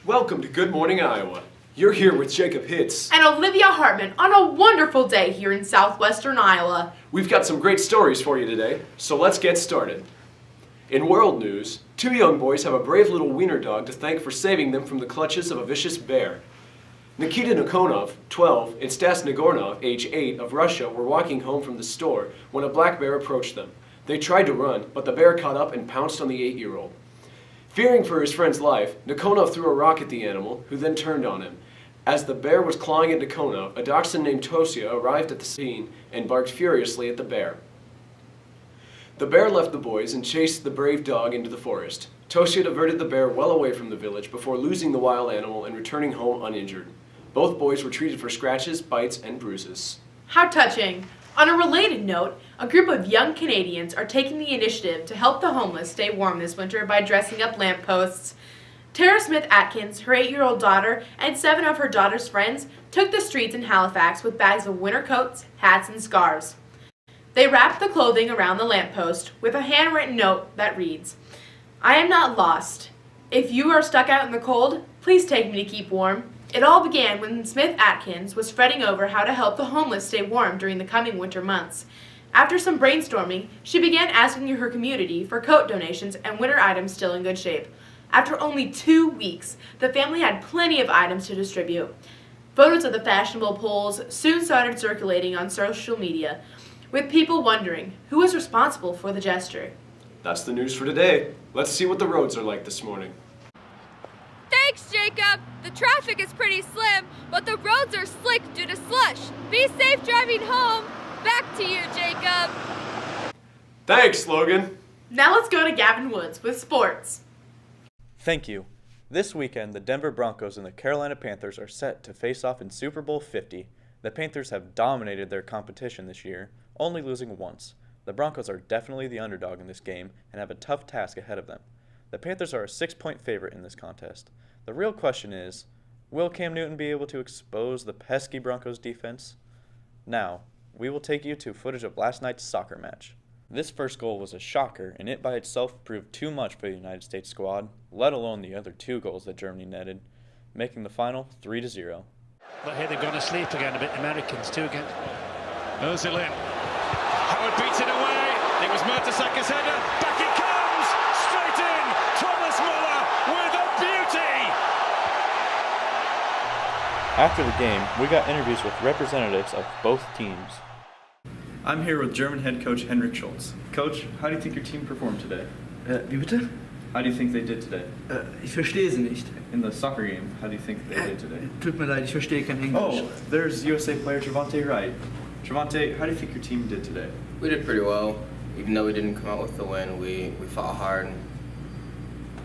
Welcome to Good Morning Iowa. You're here with Jacob Hitz and Olivia Hartman on a wonderful day here in southwestern Iowa. We've got some great stories for you today, so let's get started. In world news, 2 young boys have a brave little wiener dog to thank for saving them from the clutches of a vicious bear. Nikita Nikonov, 12, and Stas Nagornov, age 8, of Russia were walking home from the store when a black bear approached them. They tried to run, but the bear caught up and pounced on the 8-year-old. Fearing for his friend's life, Nikonov threw a rock at the animal, who then turned on him. As the bear was clawing at Nikonov, a dachshund named Tosia arrived at the scene and barked furiously at the bear. The bear left the boys and chased the brave dog into the forest. Tosia diverted the bear well away from the village before losing the wild animal and returning home uninjured. Both boys were treated for scratches, bites, and bruises. How touching! On a related note, a group of young Canadians are taking the initiative to help the homeless stay warm this winter by dressing up lampposts. Tara Smith Atkins, her 8-year-old daughter, and 7 of her daughter's friends took the streets in Halifax with bags of winter coats, hats, and scarves. They wrapped the clothing around the lamppost with a handwritten note that reads, "I am not lost. If you are stuck out in the cold, please take me to keep warm." It all began when Smith Atkins was fretting over how to help the homeless stay warm during the coming winter months. After some brainstorming, she began asking her community for coat donations and winter items still in good shape. After only 2 weeks, the family had plenty of items to distribute. Photos of the fashionable poles soon started circulating on social media, with people wondering who was responsible for the gesture. That's the news for today. Let's see what the roads are like this morning. Thanks, Jacob! The traffic is pretty slim, but the roads are slick due to slush. Be safe driving home. Back to you, Jacob. Thanks, Logan. Now let's go to Gavin Woods with sports. Thank you. This weekend, the Denver Broncos and the Carolina Panthers are set to face off in Super Bowl 50. The Panthers have dominated their competition this year, only losing once. The Broncos are definitely the underdog in this game and have a tough task ahead of them. The Panthers are a 6-point favorite in this contest. The real question is, will Cam Newton be able to expose the pesky Broncos defense? Now, we will take you to footage of last night's soccer match. This first goal was a shocker, and it by itself proved too much for the United States squad, let alone the other 2 goals that Germany netted, making the final 3-0. But here they've gone asleep again, a bit Americans too again. Ozil in. Howard beats it away. It was Mertesacker's header. Back it comes! Straight in! Thomas Muller with a beauty! After the game, we got interviews with representatives of both teams. I'm here with German head coach Henrik Schulz. Coach, how do you think your team performed today? Wie bitte? How do you think they did today? Ich verstehe Sie nicht. In the soccer game, how do you think they did today? Tut mir leid, ich verstehe kein Englisch. Oh, there's USA player Trevante Wright. Trevante, how do you think your team did today? We did pretty well. Even though we didn't come out with the win, we fought hard.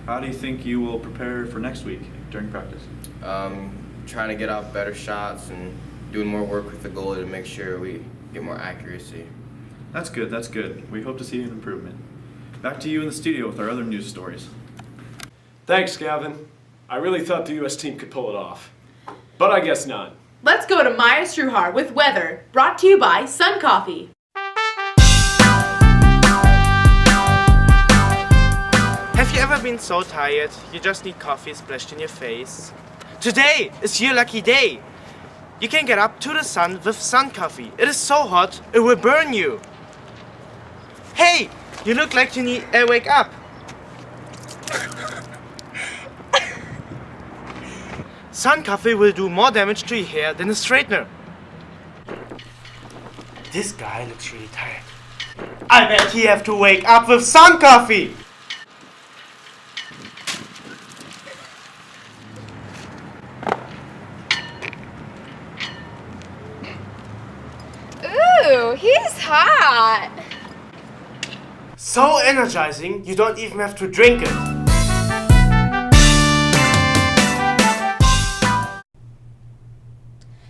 How do you think you will prepare for next week during practice? Trying to get out better shots and doing more work with the goalie to make sure we get more accuracy. That's good, that's good. We hope to see an improvement. Back to you in the studio with our other news stories. Thanks, Gavin. I really thought the U.S. team could pull it off, but I guess not. Let's go to Maya Struhar with weather, brought to you by Sun Coffee. Have you ever been so tired you just need coffee splashed in your face? Today is your lucky day. You can get up to the sun with Sun Coffee. It is so hot, it will burn you. Hey, you look like you need wake up. Sun Coffee will do more damage to your hair than a straightener. This guy looks really tired. I bet he have to wake up with Sun Coffee. Ooh, he's hot. So energizing, you don't even have to drink it.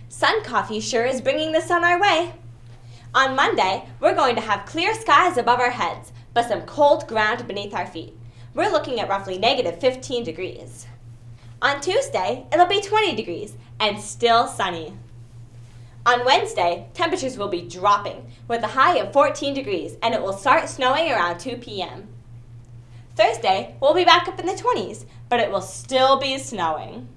Sun Coffee sure is bringing the sun our way. On Monday, we're going to have clear skies above our heads, but some cold ground beneath our feet. We're looking at roughly negative 15 degrees. On Tuesday, it'll be 20 degrees and still sunny. On Wednesday, temperatures will be dropping with a high of 14 degrees and it will start snowing around 2 p.m. Thursday, we'll be back up in the 20s, but it will still be snowing.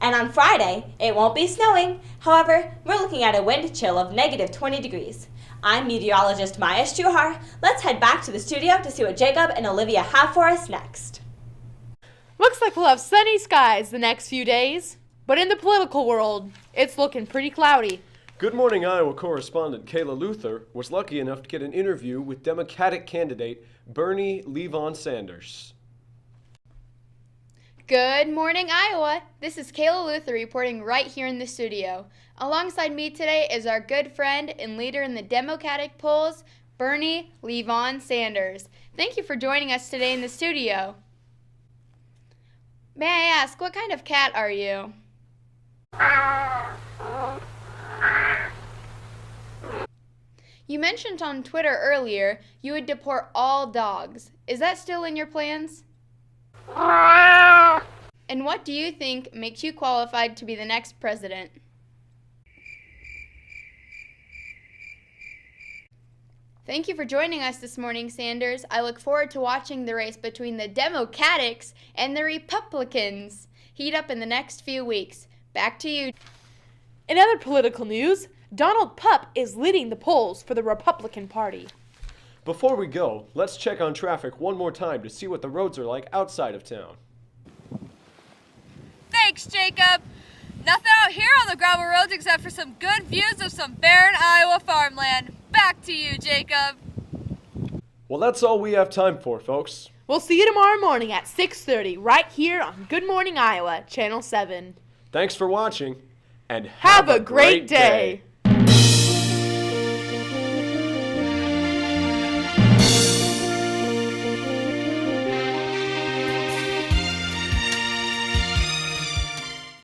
And on Friday, it won't be snowing. However, we're looking at a wind chill of negative 20 degrees. I'm meteorologist Maya Struhar. Let's head back to the studio to see what Jacob and Olivia have for us next. Looks like we'll have sunny skies the next few days. But in the political world, it's looking pretty cloudy. Good Morning Iowa correspondent Kayla Luther was lucky enough to get an interview with Democratic candidate Bernie Levon Sanders. Good morning, Iowa. This is Kayla Luther reporting right here in the studio. Alongside me today is our good friend and leader in the Democratic polls, Bernie Levon Sanders. Thank you for joining us today in the studio. May I ask, what kind of cat are you? You mentioned on Twitter earlier you would deport all dogs. Is that still in your plans? And what do you think makes you qualified to be the next president? Thank you for joining us this morning, Sanders. I look forward to watching the race between the Democrats and the Republicans heat up in the next few weeks. Back to you. In other political news, Donald Pupp is leading the polls for the Republican Party. Before we go, let's check on traffic one more time to see what the roads are like outside of town. Thanks, Jacob. Nothing out here on the gravel roads except for some good views of some barren Iowa farmland. Back to you, Jacob. Well, that's all we have time for, folks. We'll see you tomorrow morning at 6:30 right here on Good Morning Iowa, Channel 7. Thanks for watching, and Have a great day.